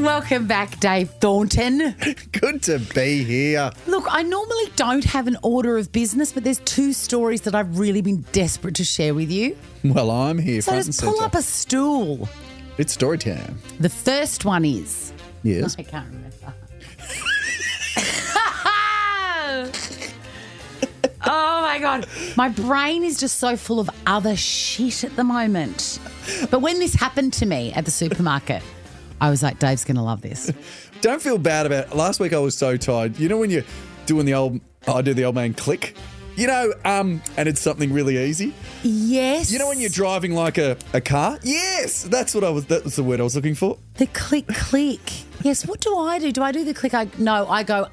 Welcome back, Dave Thornton. Good to be here. Look, I normally don't have an order of business, but there's two stories that I've really been desperate to share with you. Well, I'm here So front and just pull centre. up a stool. It's story time. The first one is... Yes. I can't remember. Oh, my God. My brain is just so full of other shit at the moment. But when this happened to me at the supermarket, I was like, Dave's going to love this. Don't feel bad about it. Last week I was so tired. You know when you're doing I do the old man click? You know, and it's something really easy. Yes. You know when you're driving like a car? Yes, that was the word I was looking for. The click. Yes, what do I do? Do I do the click? I go,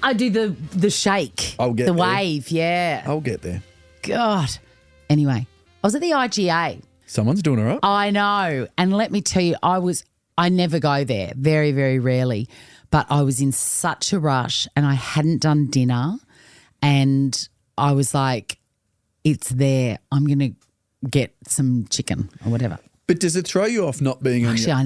I do the shake. I'll get the there. wave, yeah. I'll get there. God. Anyway, I was at the IGA. Someone's doing all right. I know. And let me tell you, I never go there, very, very rarely. But I was in such a rush and I hadn't done dinner. And I was like, it's there. I'm going to get some chicken or whatever. But does it throw you off not being on Actually, I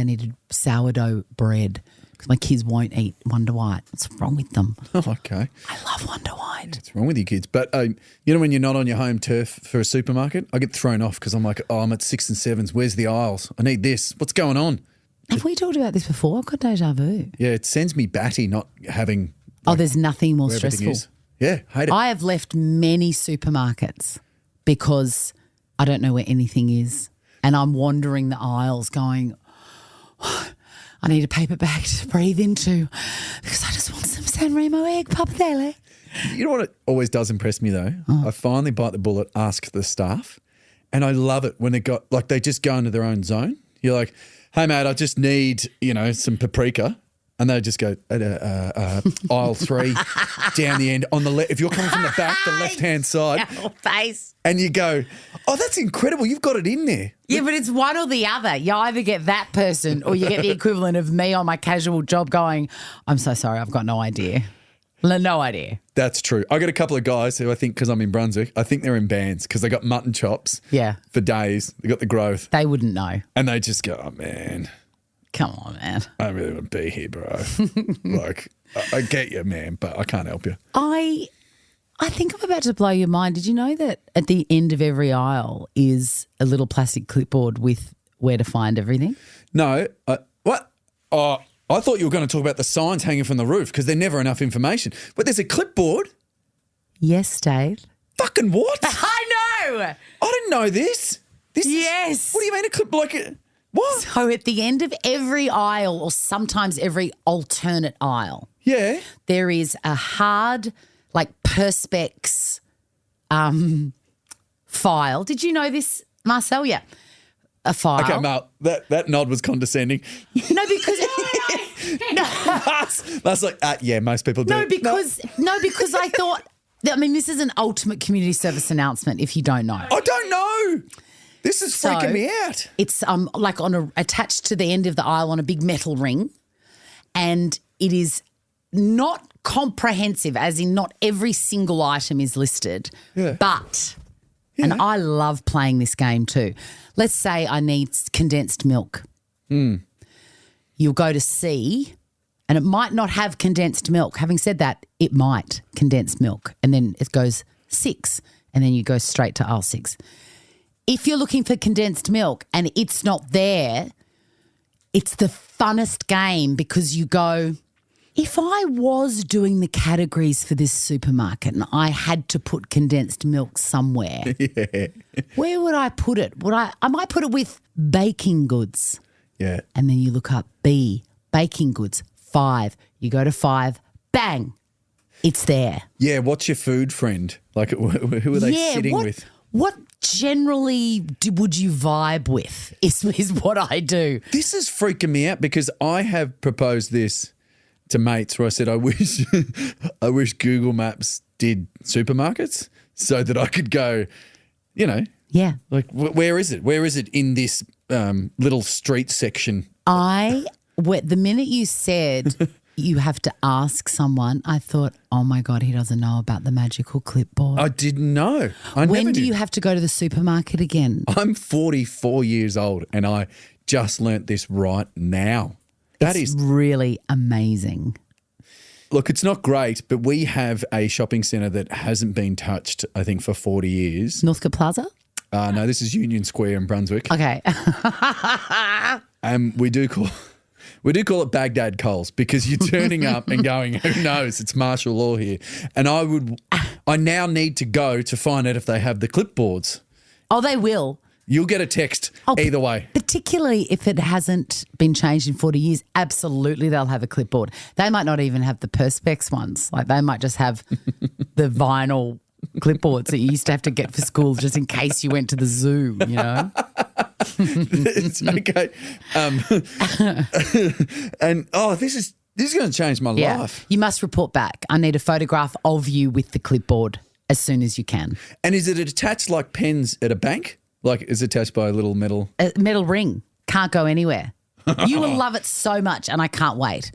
needed sourdough bread because my kids won't eat Wonder White. What's wrong with them? Oh, okay. I love Wonder White. What's wrong with you kids? But you know when you're not on your home turf for a supermarket, I get thrown off because I'm like, I'm at 6 and 7s. Where's the aisles? I need this. What's going on? Have we talked about this before? I've got deja vu. Yeah, it sends me batty not having There's nothing more where everything stressful. is. Yeah, hate it. I have left many supermarkets because I don't know where anything is. And I'm wandering the aisles going, I need a paper bag to breathe into because I just want some San Remo egg pappardelle. You know what it always does impress me though? I finally bite the bullet, ask the staff, and I love it when they just go into their own zone. You're like, hey mate, I just need, some paprika. And they just go, aisle 3, down the end, on the left. If you're coming from the back, the left-hand side. Face. And you go, oh, that's incredible. You've got it in there. Yeah, but it's one or the other. You either get that person or you get the equivalent of me on my casual job going, I'm so sorry, I've got no idea. No idea. That's true. I got a couple of guys who I think, because I'm in Brunswick, I think they're in bands because they got mutton chops for days. They got the growth. They wouldn't know. And they just go, oh, man. Come on, man. I don't really want to be here, bro. I get you, man, but I can't help you. I think I'm about to blow your mind. Did you know that at the end of every aisle is a little plastic clipboard with where to find everything? No. What? Oh, I thought you were going to talk about the signs hanging from the roof because there's never enough information. But there's a clipboard? Yes, Dave. Fucking what? I know. I didn't know this. Yes. What do you mean a clip like it? What? So at the end of every aisle or sometimes every alternate aisle, Yeah. there is a hard, Perspex file. Did you know this, Marcel? Yeah. A file. Okay, Mal, that nod was condescending. No, because... That's like, yeah, most people do. No, because I thought... this is an ultimate community service announcement if you don't know. I don't know. This is freaking me out. It's attached to the end of the aisle on a big metal ring, and it is not comprehensive, as in not every single item is listed. Yeah. But, and I love playing this game too. Let's say I need condensed milk. You'll go to C, and it might not have condensed milk. Having said that, it might condensed milk, and then it goes 6, and then you go straight to aisle 6. If you're looking for condensed milk and it's not there, it's the funnest game because you go, if I was doing the categories for this supermarket and I had to put condensed milk somewhere, where would I put it? I might put it with baking goods. Yeah. And then you look up B, baking goods, 5. You go to 5, bang, it's there. Yeah, what's your food friend? Who are they sitting with? What generally would you vibe with is what I do. This is freaking me out because I have proposed this to mates where I said I wish Google Maps did supermarkets so that I could go, Yeah. where is it? Where is it in this little street section? The minute you said you have to ask someone. I thought, oh my God, he doesn't know about the magical clipboard. I didn't know. When do you have to go to the supermarket again? I'm 44 years old and I just learnt this right now. That is really amazing. Look, it's not great, but we have a shopping centre that hasn't been touched, I think, for 40 years. Northcote Plaza? No, this is Union Square in Brunswick. Okay. We do call it Baghdad Coles because you're turning up and going, who knows, it's martial law here. And I now need to go to find out if they have the clipboards. Oh, they will. You'll get a text either way. Particularly if it hasn't been changed in 40 years, absolutely they'll have a clipboard. They might not even have the Perspex ones. Like they might just have the vinyl clipboards that you used to have to get for school just in case you went to the zoo, you know? It's okay. This is going to change my life. You must report back. I need a photograph of you with the clipboard as soon as you can. And is it attached like pens at a bank? Like is it attached by a little metal? A metal ring. Can't go anywhere. You will love it so much and I can't wait.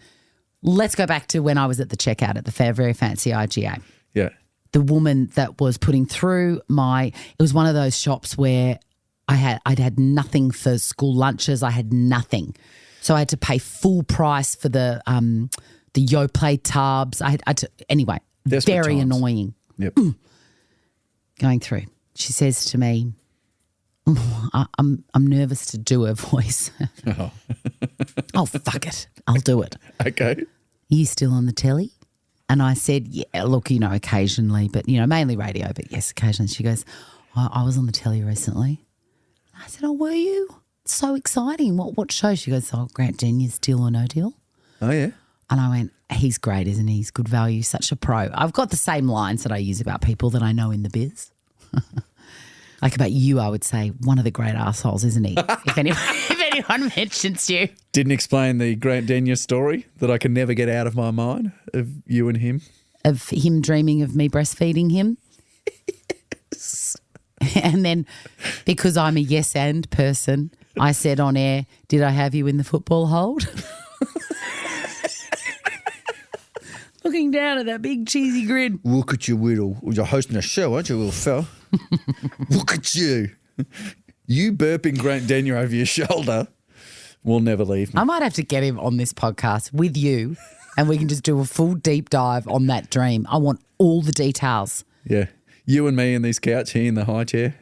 Let's go back to when I was at the checkout at the very fancy IGA. Yeah. The woman that was putting through it was one of those shops where I'd had nothing for school lunches. I had nothing. So I had to pay full price for the Yoplait tubs. Anyway, Desperate very times. Annoying. Yep. Going through. She says to me, I'm nervous to do her voice. Oh, fuck it. I'll do it. Okay. Are you still on the telly? And I said, yeah, look, occasionally, but, mainly radio, but yes, occasionally. She goes, I was on the telly recently. I said, oh, were you? It's so exciting. What show? She goes, Grant Denye's Deal or No Deal. Oh, yeah. And I went, he's great, isn't he? He's good value, such a pro. I've got the same lines that I use about people that I know in the biz. Like about you, I would say, one of the great arseholes, isn't he? if anyone mentions you. Didn't explain the Grant Denyer story that I can never get out of my mind of you and him. Of him dreaming of me breastfeeding him. Yes. And then because I'm a yes and person, I said on air, did I have you in the football hold? Looking down at that big cheesy grin. Look at you, Whittle. You're hosting a show, aren't you, little fella? Look at you. You burping Grant Denyer over your shoulder will never leave me. I might have to get him on this podcast with you and we can just do a full deep dive on that dream. I want all the details. Yeah. You and me in this couch, he in the high chair.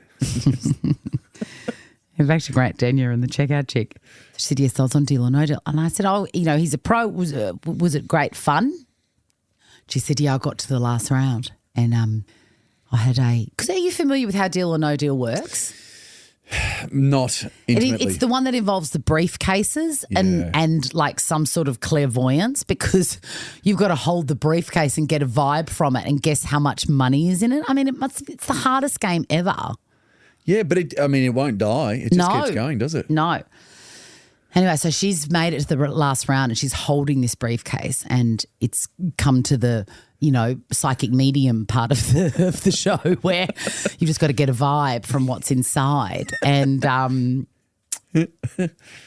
Back to Grant Denyer and the checkout chick. She said, yes, I was on Deal or No Deal. And I said, he's a pro. Was it great fun? She said, yeah, I got to the last round and I had because are you familiar with how Deal or No Deal works? Not intimately. It's the one that involves the briefcases and like some sort of clairvoyance because you've got to hold the briefcase and get a vibe from it and guess how much money is in it. I mean, it's the hardest game ever. Yeah, but it won't die. It just keeps going, does it? No. Anyway, so she's made it to the last round and she's holding this briefcase and it's come to the, psychic medium part of the show where you've just got to get a vibe from what's inside. And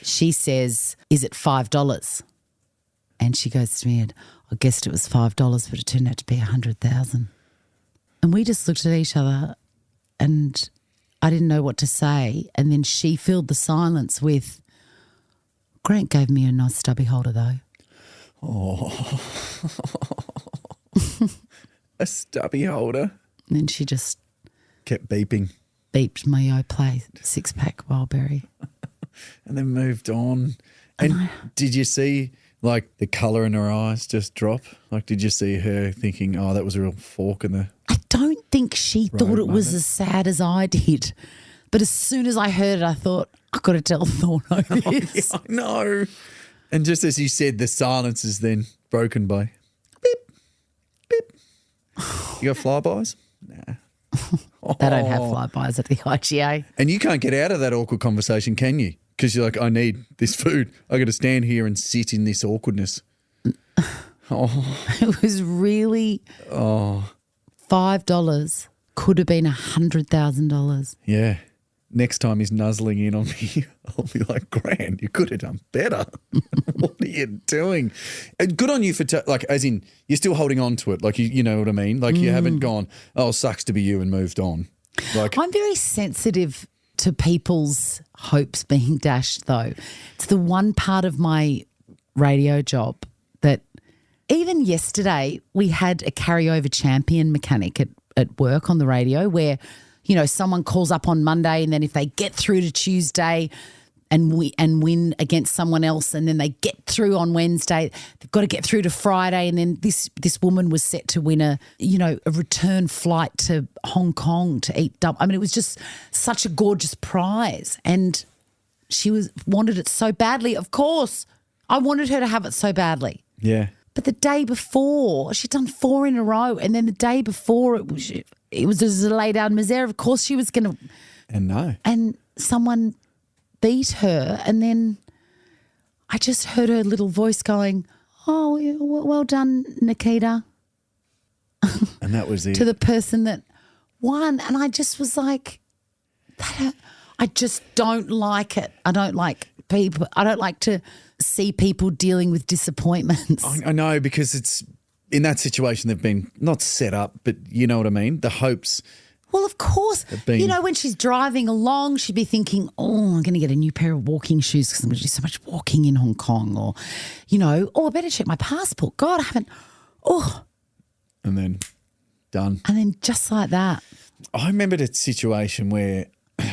she says, is it $5? And she goes to me, I guessed it was $5, but it turned out to be 100,000. And we just looked at each other and I didn't know what to say. And then she filled the silence with, Grant gave me a nice stubby holder though. Oh. A stubby holder. And then she just kept beeping. Beeped my Yoplait 6-pack Wildberry. And then moved on. And did you see like the colour in her eyes just drop? Like did you see her thinking, oh, that was a real fork in the I don't think she thought it was as sad as I did. But as soon as I heard it, I thought, I've got to tell Thorno this. Oh, yeah, I know. And just as you said, the silence is then broken by beep, beep. You got flybys? Nah. They don't have flybys at the IGA. And you can't get out of that awkward conversation, can you? Because you're like, I need this food. I got to stand here and sit in this awkwardness. It was really $5 could have been $100,000. Yeah. next time he's nuzzling in on me, I'll be like, Gran, you could have done better. What are you doing? And good on you for, as in, you're still holding on to it. Like, you know what I mean? Like, you haven't gone, oh, sucks to be you and moved on. Like, I'm very sensitive to people's hopes being dashed, though. It's the one part of my radio job that even yesterday we had a carryover champion mechanic at work on the radio where, you know, someone calls up on Monday and then if they get through to Tuesday and win against someone else and then they get through on Wednesday, they've got to get through to Friday, and then this woman was set to win a return flight to Hong Kong to eat I mean, it was just such a gorgeous prize and she wanted it so badly. Of course, I wanted her to have it so badly. yeah. But the day before, she'd done 4 in a row, and then the day before it was just a lay down misere. Of course she was going to. And no. And someone beat her, and then I just heard her little voice going, oh, well done, Nikita. And that was it. To the person that won. And I just was like, I just don't like it. I don't like people. I don't like to see people dealing with disappointments. I know, because it's in that situation they've been not set up, but you know what I mean? The hopes. Well, of course. You know, when she's driving along, she'd be thinking, oh, I'm going to get a new pair of walking shoes because I'm going to do so much walking in Hong Kong, or, you know, I better check my passport. God, I haven't. Oh. And then done. And then just like that. I remembered a situation where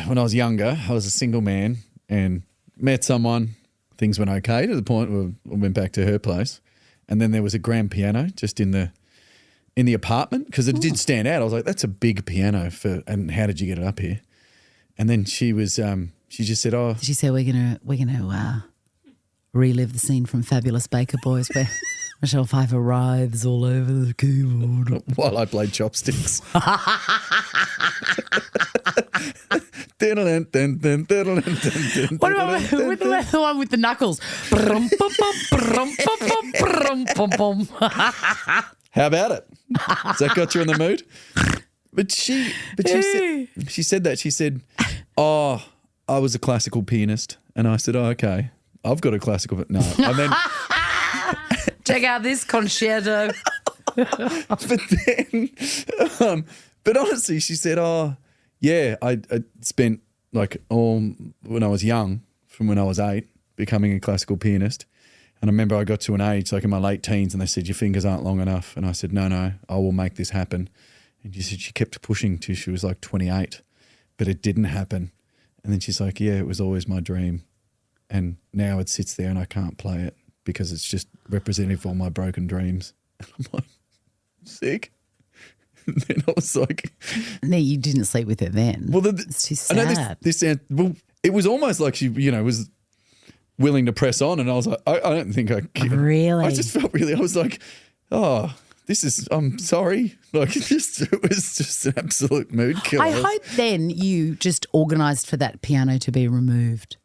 when I was younger, I was a single man and met someone. Things went okay to the point where I went back to her place, and then there was a grand piano just in the apartment because it did stand out. I was like, "That's a big piano and how did you get it up here?" And then she just said, "Oh." Did she say we're gonna relive the scene from Fabulous Baker Boys where Michelle Pfeiffer writhes all over the keyboard while I played chopsticks. What about with the one with the knuckles? How about it? Has that got you in the mood? But she said that. She said, oh, I was a classical pianist. And I said, oh, okay. I've got a classical, but no. And then check out this concerto. But then, but honestly, she said, oh, yeah, I spent when I was young, from when I was 8, becoming a classical pianist. And I remember I got to an age, like in my late teens, and they said, your fingers aren't long enough. And I said, no, I will make this happen. And she said she kept pushing till she was like 28, but it didn't happen. And then she's like, yeah, it was always my dream. And now it sits there and I can't play it because it's just representative of all my broken dreams. And I'm like, sick. And then I was like... No, you didn't sleep with her then. Well, it's too sad. I know this sounds... Well, it was almost like she, was willing to press on, and I was like, I don't think I can. Really? I just felt I was like, oh, I'm sorry. Like, it was just an absolute mood killer. I hope then you just organised for that piano to be removed.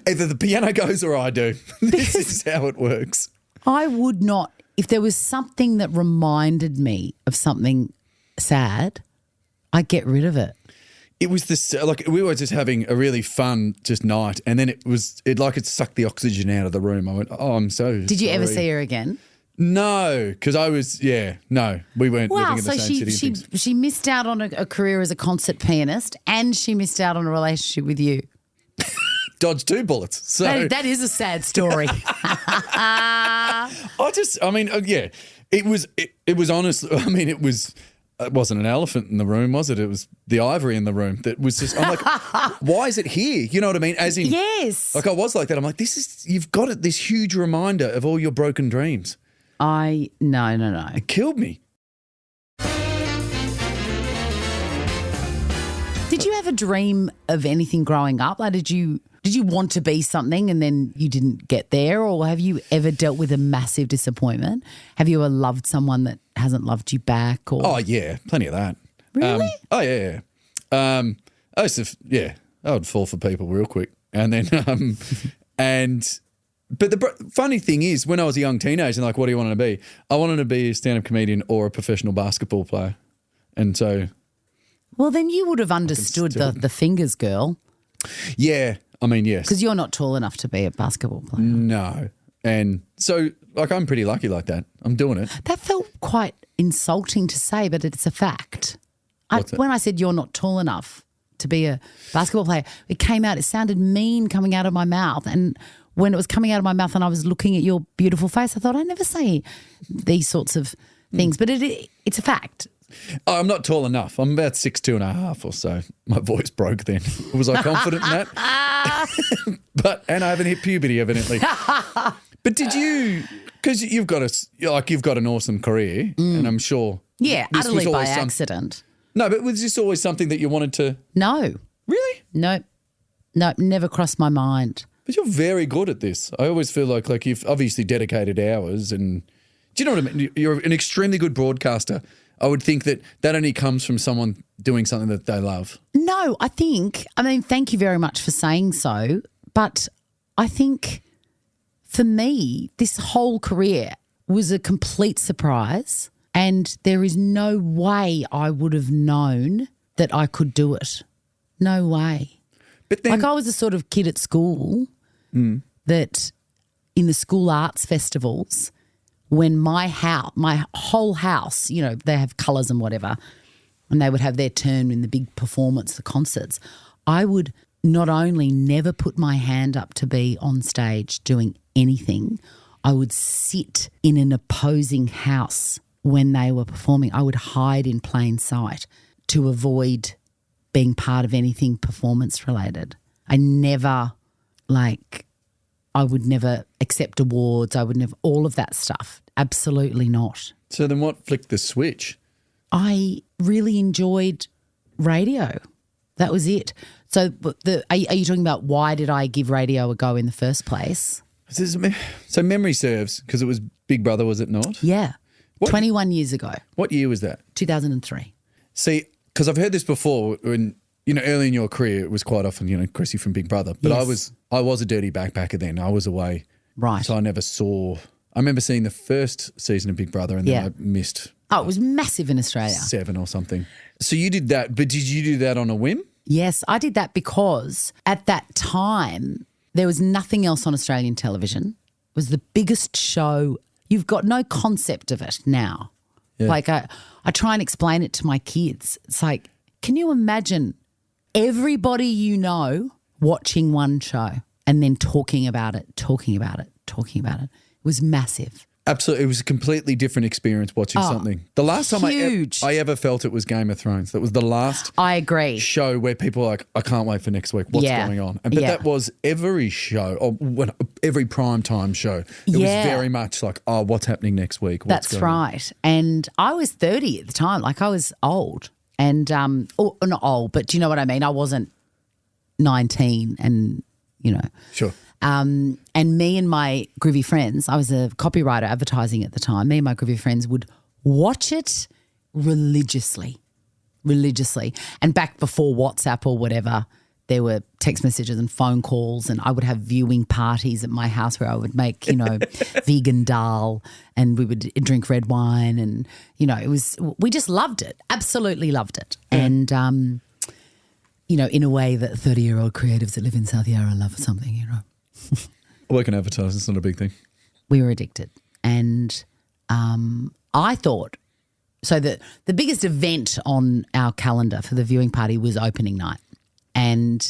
Either the piano goes or I do. This is how it works. I would not, if there was something that reminded me of something sad, I'd get rid of it. It was this, we were just having a really fun night, and then it sucked the oxygen out of the room. I went, oh, I'm so Did you ever see her again? No, because we weren't living in the same city. So she missed out on a career as a concert pianist, and she missed out on a relationship with you. Dodged 2 bullets. So that is a sad story. It was honest. I mean, it wasn't an elephant in the room, was it? It was the ivory in the room that was just, I'm like, why is it here? You know what I mean? As in, yes. Like I was like that. I'm like, you've got it, this huge reminder of all your broken dreams. No. It killed me. Did you have a dream of anything growing up? Like, did you want to be something and then you didn't get there? Or have you ever dealt with a massive disappointment? Have you ever loved someone that hasn't loved you back? Or? Oh, yeah. Plenty of that. Really? Yeah. I used to, I would fall for people real quick. And then, but the funny thing is, when I was a young teenager, like, what do you want to be? I wanted to be a stand-up comedian or a professional basketball player. And so Well, then you would have understood the fingers girl. Yeah, I mean, yes. Because you're not tall enough to be a basketball player. No. And so, like, I'm pretty lucky like that. I'm doing it. That felt quite insulting to say, but it's a fact. When I said you're not tall enough to be a basketball player, it sounded mean coming out of my mouth. And when it was coming out of my mouth and I was looking at your beautiful face, I thought, I never say these sorts of things. But it's a fact. Oh, I'm not tall enough. I'm about 6'2.5" or so. My voice broke then. Was I confident in that? And I haven't hit puberty, evidently. But did you? Because you've got an awesome career, and I'm sure. Yeah, utterly by accident. No, but was this always something that you wanted to? No. Really? No, never crossed my mind. But you're very good at this. I always feel like you've obviously dedicated hours, and do you know what I mean? You're an extremely good broadcaster. I would think that only comes from someone doing something that they love. No, thank you very much for saying so, but I think for me, this whole career was a complete surprise, and there is no way I would have known that I could do it. No way. But then, I was the sort of kid at school that in the school arts festivals, when my whole house, they have colours and whatever, and they would have their turn in the big performance, the concerts, I would not only never put my hand up to be on stage doing anything, I would sit in an opposing house when they were performing. I would hide in plain sight to avoid being part of anything performance related. I would never accept awards. I would never, all of that stuff. Absolutely not. So then what flicked the switch? I really enjoyed radio. That was it. So are you talking about why did I give radio a go in the first place? So memory serves, because it was Big Brother, was it not? Yeah. 21 years ago. What year was that? 2003. See, because I've heard this before when, early in your career, it was quite often, Chrissy from Big Brother. But yes. I was a dirty backpacker then. I was away. Right. So I remember seeing the first season of Big Brother and then I missed. Oh, it was massive in Australia. 7 or something. So you did that, but did you do that on a whim? Yes, I did that because at that time there was nothing else on Australian television. It was the biggest show. You've got no concept of it now. Yeah. Like I try and explain it to my kids. It's like, can you imagine everybody watching one show and then talking about it? It was massive. Absolutely. It was a completely different experience watching something. The last time I ever felt it was Game of Thrones. That was the last I agree. show where people were like, I can't wait for next week. What's going on? But that was every show, or every primetime show. It was very much like, what's happening next week? That's right. And I was 30 at the time. Like I was old. And not old, but do you know what I mean? I wasn't 19 and, Sure. And me and my groovy friends, I was a copywriter advertising at the time, me and my groovy friends would watch it religiously. And back before WhatsApp or whatever, there were text messages and phone calls, and I would have viewing parties at my house where I would make, vegan dal, and we would drink red wine, and, we just loved it, absolutely loved it. Yeah. And, in a way that 30-year-old creatives that live in South Yarra love something, I work in advertising, it's not a big thing. We were addicted. And I thought, so the biggest event on our calendar for the viewing party was opening night. And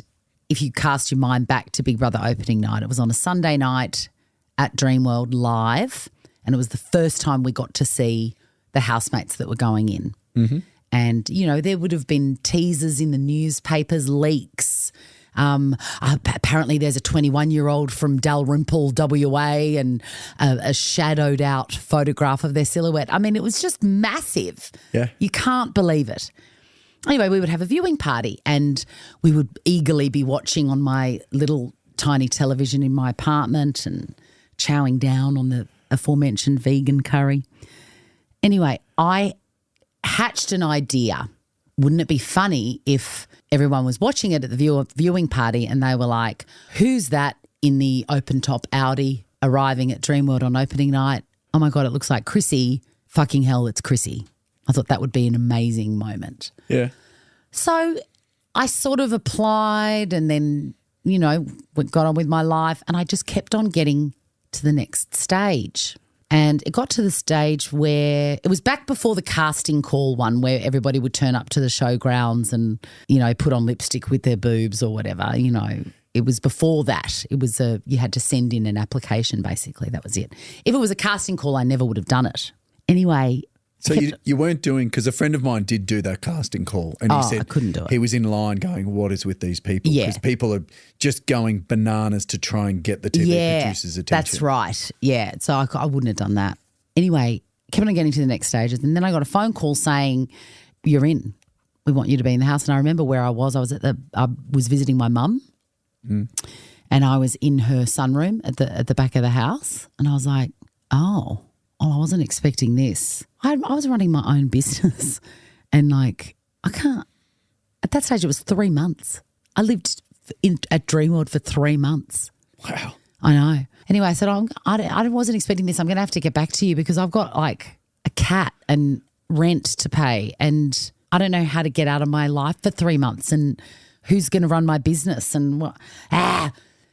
if you cast your mind back to Big Brother opening night, it was on a Sunday night at Dreamworld live, and it was the first time we got to see the housemates that were going in. Mm-hmm. And, there would have been teasers in the newspapers, leaks. Apparently there's a 21-year-old from Dalrymple, WA, and a shadowed out photograph of their silhouette. I mean, it was just massive. Yeah. You can't believe it. Anyway, we would have a viewing party and we would eagerly be watching on my little tiny television in my apartment and chowing down on the aforementioned vegan curry. Anyway, I hatched an idea. Wouldn't it be funny if everyone was watching it at the viewing party and they were like, who's that in the open top Audi arriving at Dreamworld on opening night? Oh my God, it looks like Chrissy. Fucking hell, it's Chrissy. I thought that would be an amazing moment. Yeah. So I sort of applied and then, got on with my life, and I just kept on getting to the next stage. And it got to the stage where it was back before the casting call one where everybody would turn up to the showgrounds and, put on lipstick with their boobs or whatever, It was before that. It was you had to send in an application basically. That was it. If it was a casting call, I never would have done it. Anyway. So you weren't doing, because a friend of mine did do that casting call and he said I couldn't do it. He was in line going, what is with these people? Yeah. Because people are just going bananas to try and get the TV producer's attention. That's right. Yeah. So I wouldn't have done that. Anyway, kept on getting to the next stage, and then I got a phone call saying, you're in. We want you to be in the house. And I remember where I was. I was visiting my mum. And I was in her sunroom at the back of the house, and I was like, oh, I wasn't expecting this. I was running my own business, and I can't. At that stage, it was 3 months. I lived at Dreamworld for 3 months. Wow. I know. Anyway, I said, I wasn't expecting this. I'm going to have to get back to you because I've got a cat and rent to pay, and I don't know how to get out of my life for 3 months, and who's going to run my business and what?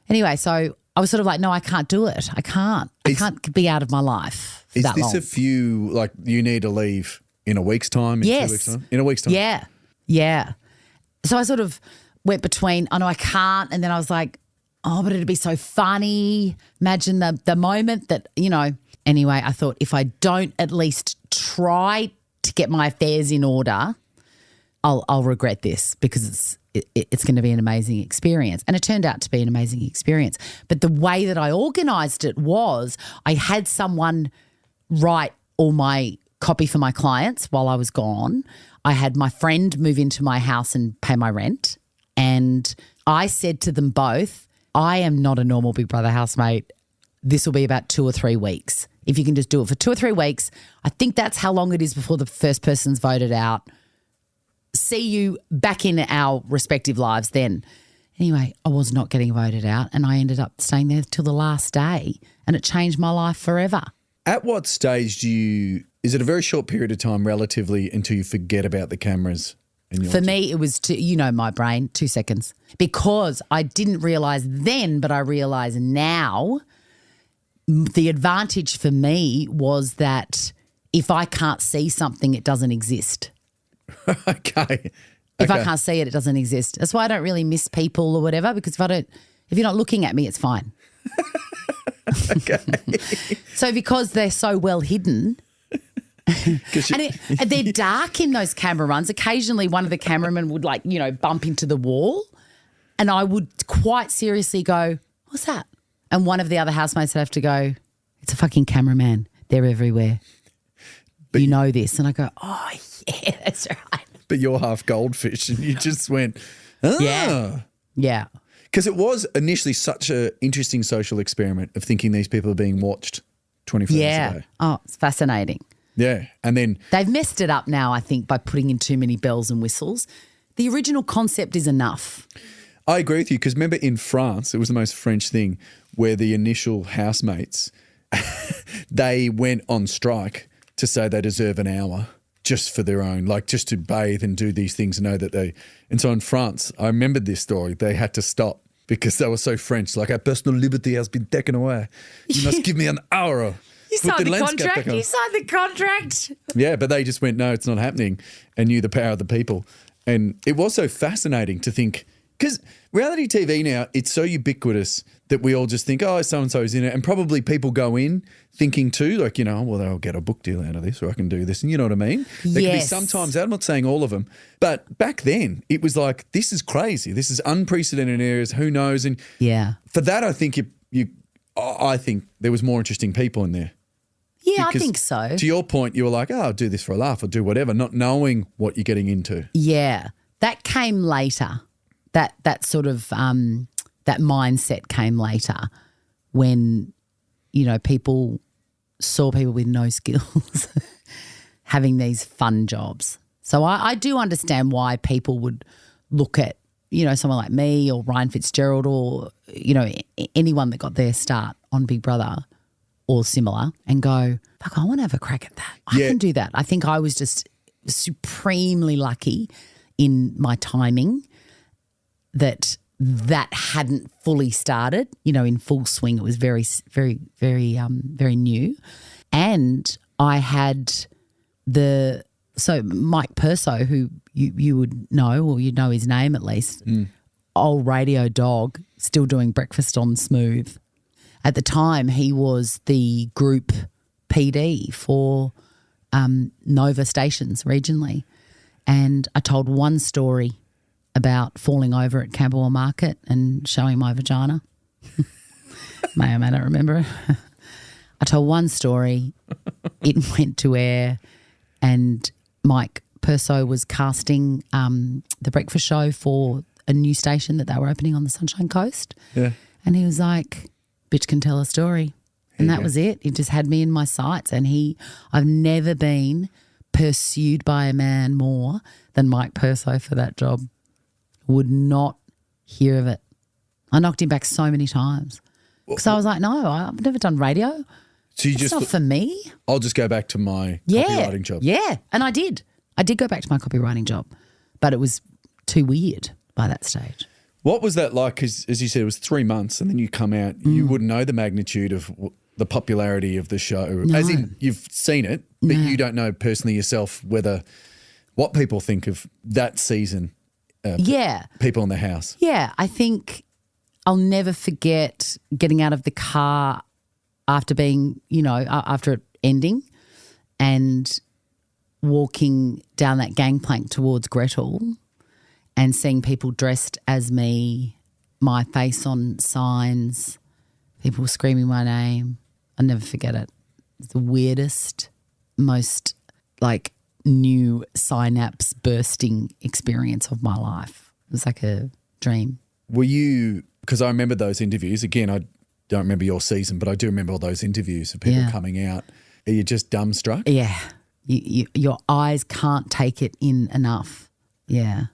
Anyway, so I was sort of like, no, I can't do it. I can't be out of my life for that long. Is this a few, you need to leave in a week's time? Yes. 2 weeks' time? In a week's time? Yeah. Yeah. So I sort of went between, oh, no, I can't. And then I was like, oh, but it'd be so funny. Imagine the moment that, Anyway, I thought if I don't at least try to get my affairs in order, I'll regret this because it's going to be an amazing experience. And it turned out to be an amazing experience. But the way that I organised it was I had someone write all my copy for my clients while I was gone. I had my friend move into my house and pay my rent. And I said to them both, I am not a normal Big Brother housemate. This will be about 2 or 3 weeks. If you can just do it for 2 or 3 weeks, I think that's how long it is before the first person's voted out. See you back in our respective lives then. Anyway, I was not getting voted out, and I ended up staying there till the last day, and it changed my life forever. At what stage is it a very short period of time relatively until you forget about the cameras? For me, it was, my brain, 2 seconds. Because I didn't realise then, but I realise now, the advantage for me was that if I can't see something, it doesn't exist. Okay. If I can't see it, it doesn't exist. That's why I don't really miss people or whatever, because if you're not looking at me, it's fine. Okay. So because they're so well hidden, and they're dark in those camera runs, occasionally one of the cameramen would bump into the wall, and I would quite seriously go, what's that? And one of the other housemates would have to go, it's a fucking cameraman. They're everywhere. But you know this. And I go, oh, yeah, that's right. But you're half goldfish and you just went, ah. Yeah. Yeah. Because it was initially such an interesting social experiment of thinking these people are being watched 24 hours a day. Oh, it's fascinating. Yeah. And then they've messed it up now, I think, by putting in too many bells and whistles. The original concept is enough. I agree with you because remember in France, it was the most French thing where the initial housemates, they went on strike to say they deserve an hour just for their own, just to bathe and do these things and know that and so in France, I remembered this story, they had to stop because they were so French, our personal liberty has been taken away. You must give me an hour. You signed the contract. You signed the contract. Yeah, but they just went, no, it's not happening, and knew the power of the people. And it was so fascinating to think, because reality TV now, it's so ubiquitous that we all just think, oh, so-and-so's in it. And probably people go in thinking too, well, they'll get a book deal out of this or I can do this. And you know what I mean? There can be sometimes, I'm not saying all of them, but back then it was like, this is crazy. This is unprecedented areas. Who knows? And for that, I think I think there was more interesting people in there. Yeah, Because I think so. To your point, you were like, oh, I'll do this for a laugh or do whatever, not knowing what you're getting into. Yeah, that came later. That sort of that mindset came later when, people saw people with no skills having these fun jobs. So I do understand why people would look at, someone like me or Ryan Fitzgerald or, anyone that got their start on Big Brother or similar and go, fuck, I want to have a crack at that. I can do that. I think I was just supremely lucky in my timing that hadn't fully started, in full swing. It was very, very, very, very new. And I had Mike Perso, who you would know, or you'd know his name at least, old radio dog, still doing breakfast on Smooth. At the time, he was the group PD for Nova stations regionally. And I told one story about falling over at Camberwell Market and showing my vagina. May or may not remember it. I told one story. It went to air, and Mike Perso was casting the breakfast show for a new station that they were opening on the Sunshine Coast. Yeah. And he was like, bitch can tell a story. And that was it. He just had me in my sights, and I've never been pursued by a man more than Mike Perso for that job. Would not hear of it. I knocked him back so many times because I was like, no, I've never done radio. So it's not for me. I'll just go back to my copywriting job. Yeah, and I did. I did go back to my copywriting job, but it was too weird by that stage. What was that like? Because as you said, it was 3 months, and then you come out. You wouldn't know the magnitude of the popularity of the show. No. As in, you've seen it, but you don't know personally yourself what people think of that season. People in the house. Yeah, I think I'll never forget getting out of the car after being, after it ending, and walking down that gangplank towards Gretel and seeing people dressed as me, my face on signs, people screaming my name. I'll never forget it. It's the weirdest, most new synapse bursting experience of my life. It was like a dream. Were you, because I remember those interviews, again, I don't remember your season, but I do remember all those interviews of people coming out. Are you just dumbstruck? Yeah. Your eyes can't take it in enough. Yeah.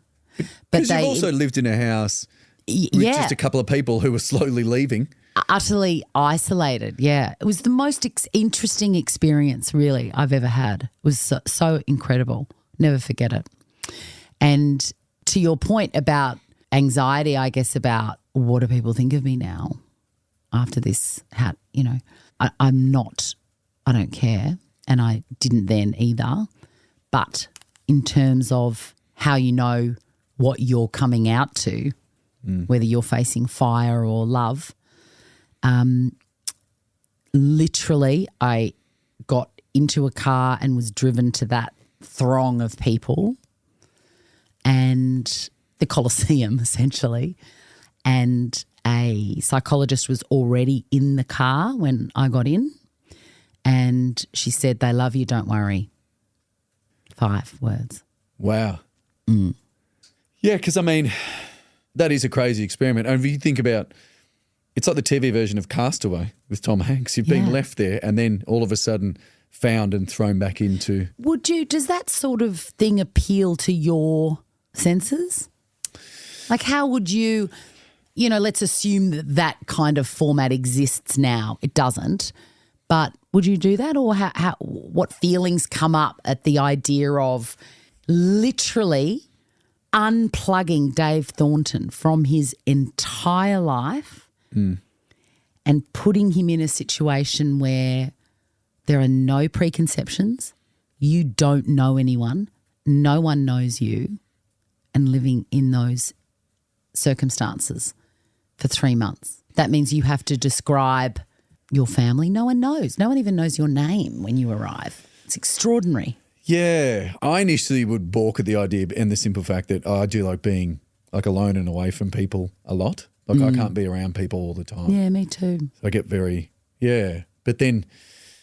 But you've also lived in a house with just a couple of people who were slowly leaving. Utterly isolated, yeah. It was the most interesting experience really I've ever had. It was so incredible. Never forget it. And to your point about anxiety, I guess, about what do people think of me now after this, I don't care, and I didn't then either. But in terms of how you know what you're coming out to, whether you're facing fire or love, literally I got into a car and was driven to that throng of people and the Colosseum essentially, and a psychologist was already in the car when I got in, and she said, "They love you, don't worry." 5 words. Wow. Yeah, because that is a crazy experiment. And if you think about, it's like the TV version of Castaway with Tom Hanks. You've been left there and then all of a sudden found and thrown back into. Does that sort of thing appeal to your senses? Like how would you, let's assume that kind of format exists now. It doesn't. But would you do that, or what feelings come up at the idea of literally unplugging Dave Thornton from his entire life and putting him in a situation where there are no preconceptions, you don't know anyone, no one knows you, and living in those circumstances for 3 months? That means you have to describe your family. No one knows. No one even knows your name when you arrive. It's extraordinary. Yeah. I initially would balk at the idea and the simple fact that I do like being alone and away from people a lot. I can't be around people all the time. Yeah, me too. So I get But then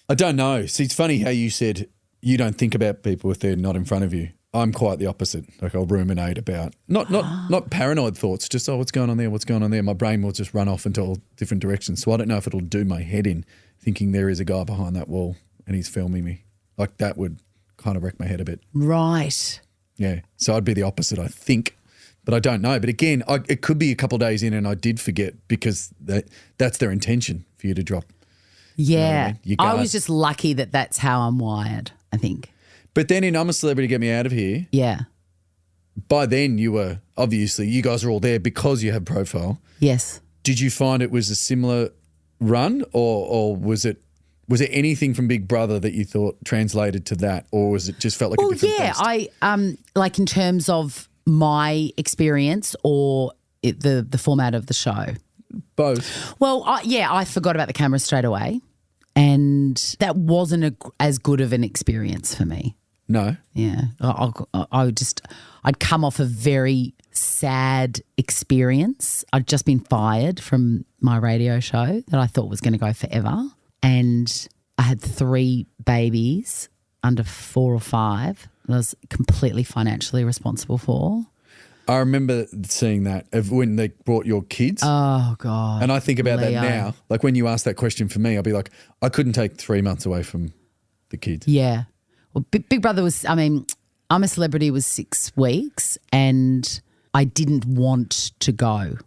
I don't know. See, it's funny how you said you don't think about people if they're not in front of you. I'm quite the opposite. I'll ruminate about not paranoid thoughts, just what's going on there, what's going on there. My brain will just run off into all different directions. So I don't know if it'll do my head in thinking there is a guy behind that wall and he's filming me. That would kind of wreck my head a bit. Right. Yeah. So I'd be the opposite, I think. But I don't know. But again, it could be a couple of days in and I did forget because that's their intention for you to drop. Yeah. I was just lucky that that's how I'm wired, I think. But then in I'm a Celebrity, Get Me Out of Here. Yeah. by then you were obviously, you guys are all there because you have Profile. Yes. Did you find it was a similar run or was it anything from Big Brother that you thought translated to that, or was it just felt like a different beast? I like in terms of my experience or the format of the show. Both. Well, I forgot about the camera straight away, and that wasn't as good of an experience for me. No. Yeah, I'd come off a very sad experience. I'd just been fired from my radio show that I thought was going to go forever, and I had 3 babies under 4 or 5 that I was completely financially responsible for. I remember seeing that of when they brought your kids. Oh, God. And I think about that now. Like when you ask that question for me, I'll be like, I couldn't take 3 months away from the kids. Yeah. Well, Big Brother was, I'm a Celebrity was 6 weeks, and I didn't want to go.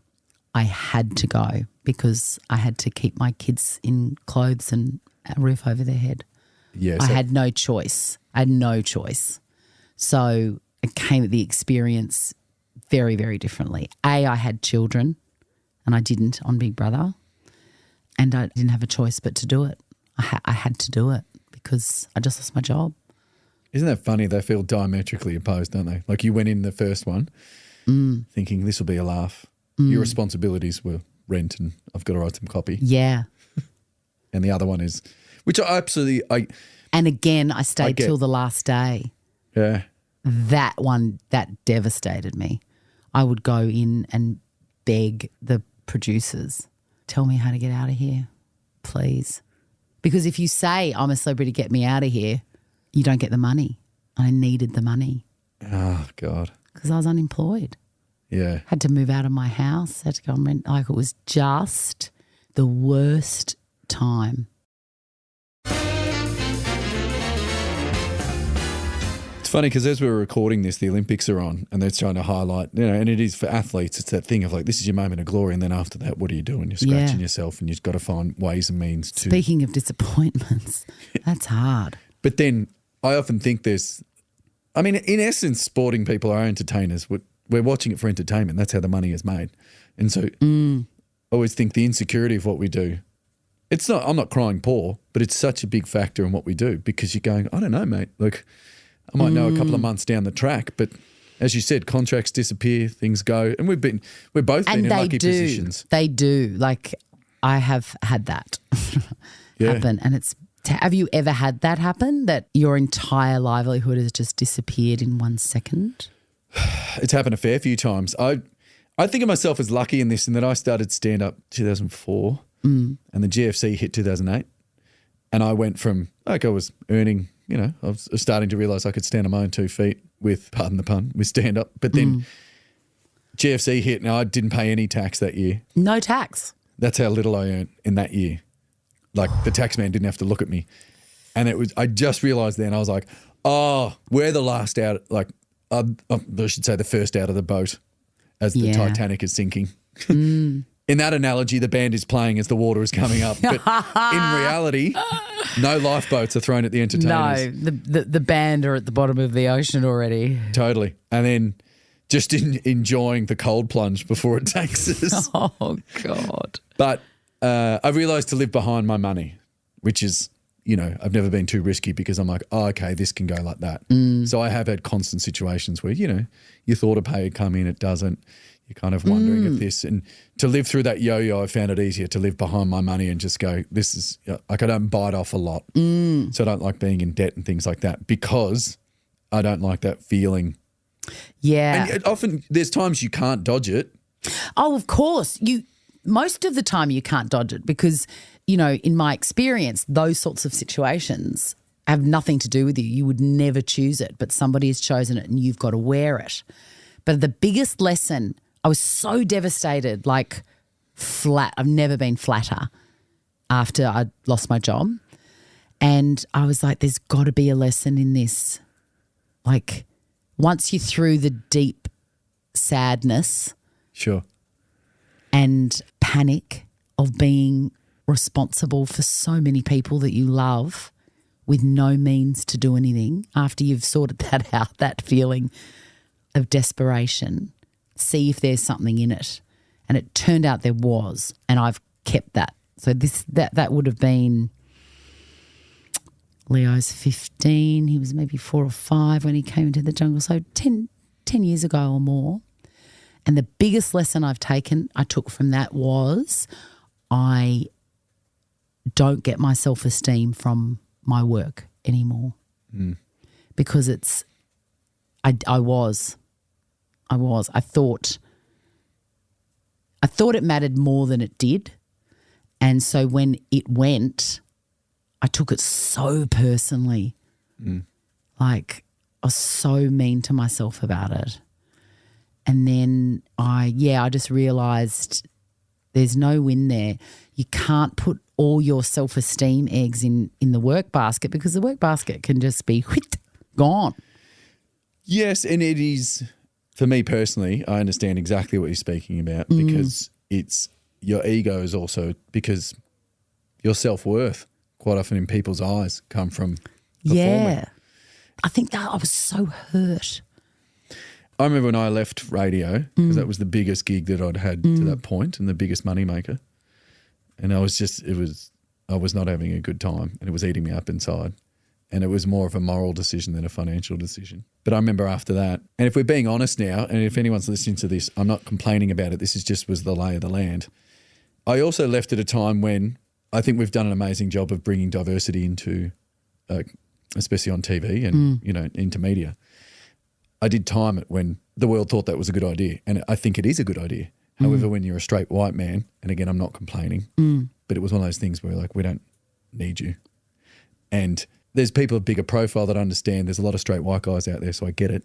I had to go because I had to keep my kids in clothes and a roof over their head. Yeah, I had no choice. So it came at the experience very, very differently. I had children and I didn't on Big Brother, and I didn't have a choice but to do it. I had to do it because I just lost my job. Isn't that funny? They feel diametrically opposed, don't they? Like you went in the first one thinking this will be a laugh. Your responsibilities were rent and I've got to write some copy. Yeah. And the other one is, which And again, I stayed till the last day. Yeah. That devastated me. I would go in and beg the producers, tell me how to get out of here, please. Because if you say I'm a celebrity, get me out of here, you don't get the money. I needed the money. Oh, God. Because I was unemployed. Yeah. Had to move out of my house, had to go on rent. Like it was just the worst time. It's funny because as we were recording this, the Olympics are on and they're trying to highlight, and it is for athletes, it's that thing of like, this is your moment of glory, and then after that, what are you doing? You're scratching yourself and you've got to find ways and means to. Speaking of disappointments, that's hard. But then I often think in essence, sporting people are entertainers. We're watching it for entertainment. That's how the money is made. And so I always think the insecurity of what we do, I'm not crying poor, but it's such a big factor in what we do because you're going, I don't know, mate. Like I might know a couple of months down the track, but as you said, contracts disappear, things go. And we've both been in lucky positions. They do. Like I have had that happen. And have you ever had that happen, that your entire livelihood has just disappeared in 1 second? It's happened a fair few times. I think of myself as lucky in this, in that I started stand-up 2004 and the GFC hit 2008. And I went from, I was earning, I was starting to realise I could stand on my own 2 feet with, pardon the pun, with stand-up. But then GFC hit and I didn't pay any tax that year. No tax? That's how little I earned in that year. Like the tax man didn't have to look at me. And I just realised then, I was like, oh, we're the last out, like, I should say the first out of the boat as the Titanic is sinking. In that analogy, the band is playing as the water is coming up. But in reality, no lifeboats are thrown at the entertainers. No, the band are at the bottom of the ocean already. Totally. And then just enjoying the cold plunge before it takes us. Oh, God. But I realised to live behind my money, which is, I've never been too risky because I'm like, oh, okay, this can go like that. So I have had constant situations where, you thought a pay would come in, it doesn't. You're kind of wondering if this, and to live through that yo-yo, I found it easier to live behind my money and just go, this is, like I don't bite off a lot. So I don't like being in debt and things like that because I don't like that feeling. Yeah. And often there's times you can't dodge it. Oh, of course. Most of the time you can't dodge it because, in my experience, those sorts of situations have nothing to do with you. You would never choose it, but somebody has chosen it and you've got to wear it. But the biggest lesson, I was so devastated, like flat. I've never been flatter after I lost my job. And I was like, there's got to be a lesson in this. Like once you're through the deep sadness. Sure. And panic of being responsible for so many people that you love with no means to do anything, after you've sorted that out, that feeling of desperation, see if there's something in it. And it turned out there was, and I've kept that. So that would have been Leo's 15. He was maybe 4 or 5 when he came into the jungle. So 10 years ago or more. And the biggest lesson I took from that was I don't get my self-esteem from my work anymore because I thought it mattered more than it did. And so when it went, I took it so personally. Like I was so mean to myself about it. And then I just realised there's no win there. You can't put all your self-esteem eggs in the work basket because the work basket can just be gone. Yes, and it is, for me personally, I understand exactly what you're speaking about because it's your ego is also because your self-worth quite often in people's eyes come from performing. Yeah. I think that I was so hurt. I remember when I left radio because that was the biggest gig that I'd had to that point and the biggest moneymaker. And I was not having a good time and it was eating me up inside. And it was more of a moral decision than a financial decision. But I remember after that, and if we're being honest now, and if anyone's listening to this, I'm not complaining about it. This was the lay of the land. I also left at a time when I think we've done an amazing job of bringing diversity into, especially on TV and, into media. I did time it when the world thought that was a good idea, and I think it is a good idea. However, when you're a straight white man, and again, I'm not complaining, but it was one of those things where like, we don't need you. And there's people of bigger profile that understand there's a lot of straight white guys out there, so I get it.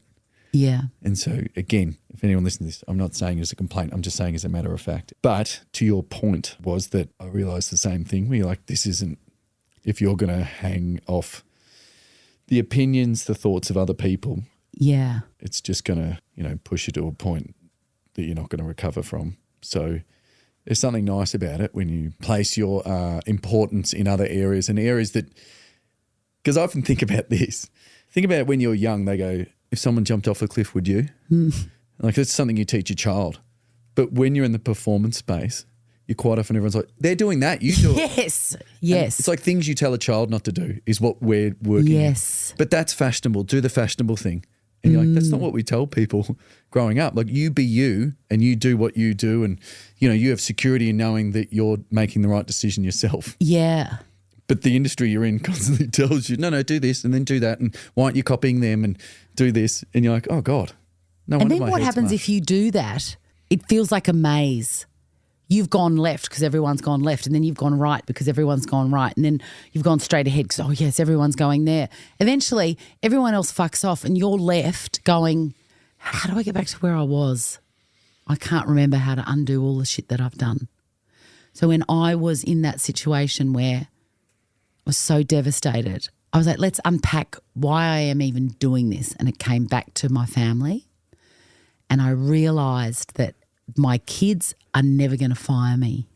Yeah. And so again, if anyone listens to this, I'm not saying it as a complaint, I'm just saying as a matter of fact. But to your point was that I realised the same thing where you're like, this isn't, if you're going to hang off the opinions, the thoughts of other people, yeah, it's just going to, push you to a point that you're not going to recover from. So there's something nice about it when you place your importance in other areas and areas that, because I often think about this. Think about when you're young, they go, if someone jumped off a cliff, would you? Like that's something you teach a child. But when you're in the performance space, you quite often, everyone's like, they're doing that, you do it. Yes. And it's like things you tell a child not to do is what we're working Yes. in. But that's fashionable. Do the fashionable thing. And you're like, that's not what we tell people growing up. Like you be you and you do what you do and, you have security in knowing that you're making the right decision yourself. Yeah. But the industry you're in constantly tells you, no, do this and then do that and why aren't you copying them and do this? And you're like, oh, God. No wonder my head's And then what happens if you do that? It feels like a maze. You've gone left because everyone's gone left, and then you've gone right because everyone's gone right, and then you've gone straight ahead because, oh, yes, everyone's going there. Eventually, everyone else fucks off and you're left going, how do I get back to where I was? I can't remember how to undo all the shit that I've done. So when I was in that situation where I was so devastated, I was like, let's unpack why I am even doing this. And it came back to my family, and I realised that my kids are never going to fire me.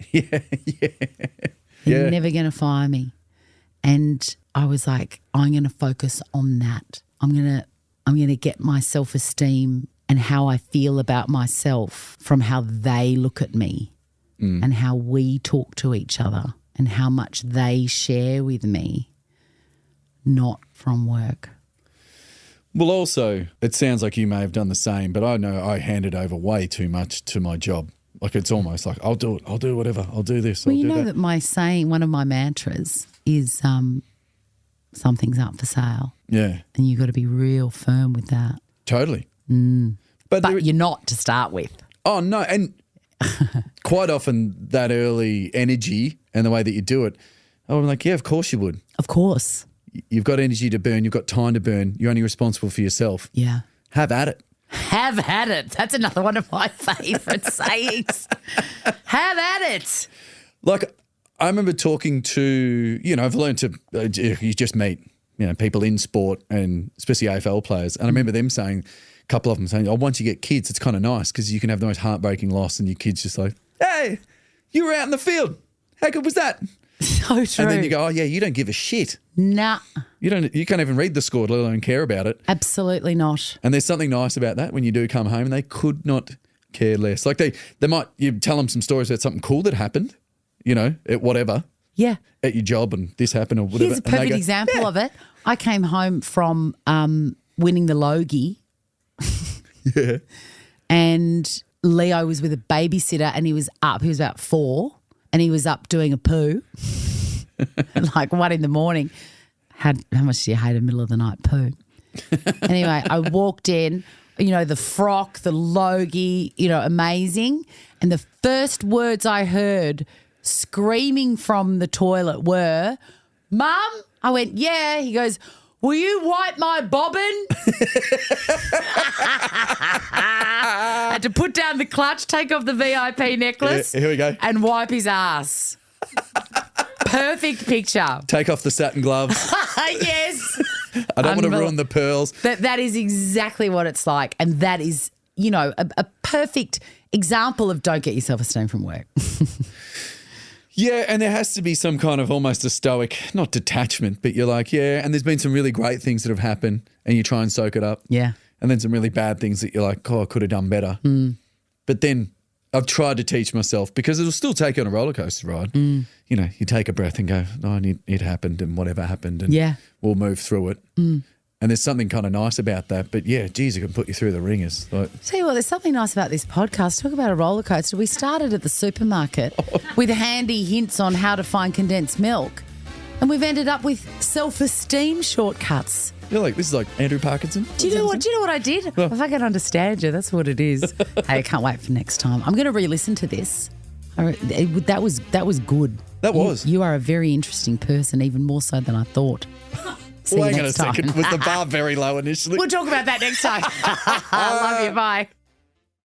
They're never going to fire me. And I was like, I'm going to focus on that. I'm going to get my self-esteem and how I feel about myself from how they look at me and how we talk to each other and how much they share with me, not from work. Well, also, it sounds like you may have done the same, but I know I handed over way too much to my job. Like it's almost like, I'll do it, I'll do whatever, I'll do this, well, I'll do that. You know that my saying, one of my mantras is something's up for sale. Yeah. And you've got to be real firm with that. Totally. But you're not to start with. Oh, no. And quite often that early energy and the way that you do it, I'm like, yeah, of course you would. Of course. You've got energy to burn. You've got time to burn. You're only responsible for yourself. Yeah. Have at it. Have at it. That's another one of my favourite sayings. Have at it. Like I remember talking to, I've learned to, you just meet, people in sport and especially AFL players. And I remember them saying, a couple of them saying, once you get kids, it's kind of nice because you can have the most heartbreaking loss and your kid's just like, hey, you were out in the field. How good was that? So true. And then you go, oh, yeah, you don't give a shit. Nah. You can't even read the score, let alone care about it. Absolutely not. And there's something nice about that when you do come home and they could not care less. Like you tell them some stories about something cool that happened, at whatever. Yeah. At your job and this happened or whatever. Here's a perfect example of it. I came home from winning the Logie. Yeah. And Leo was with a babysitter and he was up. He was about 4 and he was up doing a poo. Like 1 a.m. How much do you hate a middle of the night poo? Anyway, I walked in, the frock, the Logie, amazing. And the first words I heard screaming from the toilet were, Mum? I went, yeah. He goes, will you wipe my bobbin? Had to put down the clutch, take off the VIP necklace. Yeah, here we go. And wipe his ass. Perfect picture. Take off the satin gloves. Yes. I don't want to ruin the pearls. That is exactly what it's like. And that is, a perfect example of don't get yourself a stone from work. Yeah, and there has to be some kind of almost a stoic, not detachment, but you're like, yeah, and there's been some really great things that have happened and you try and soak it up. Yeah. And then some really bad things that you're like, oh, I could have done better. But then I've tried to teach myself because it'll still take you on a roller coaster ride. You take a breath and go, no, it happened and whatever happened and we'll move through it. And there's something kind of nice about that. But yeah, geez, it can put you through the ringers. Tell you what, there's something nice about this podcast. Talk about a roller coaster. We started at the supermarket with handy hints on how to find condensed milk. And we've ended up with self-esteem shortcuts. You're like, this is like Andrew Parkinson. Do you know what I did? If I can understand you, that's what it is. Hey, I can't wait for next time. I'm going to re-listen to this. That was good. That was. You are a very interesting person, even more so than I thought. Hang on a second. Was the bar very low initially? We'll talk about that next time. I love you. Bye.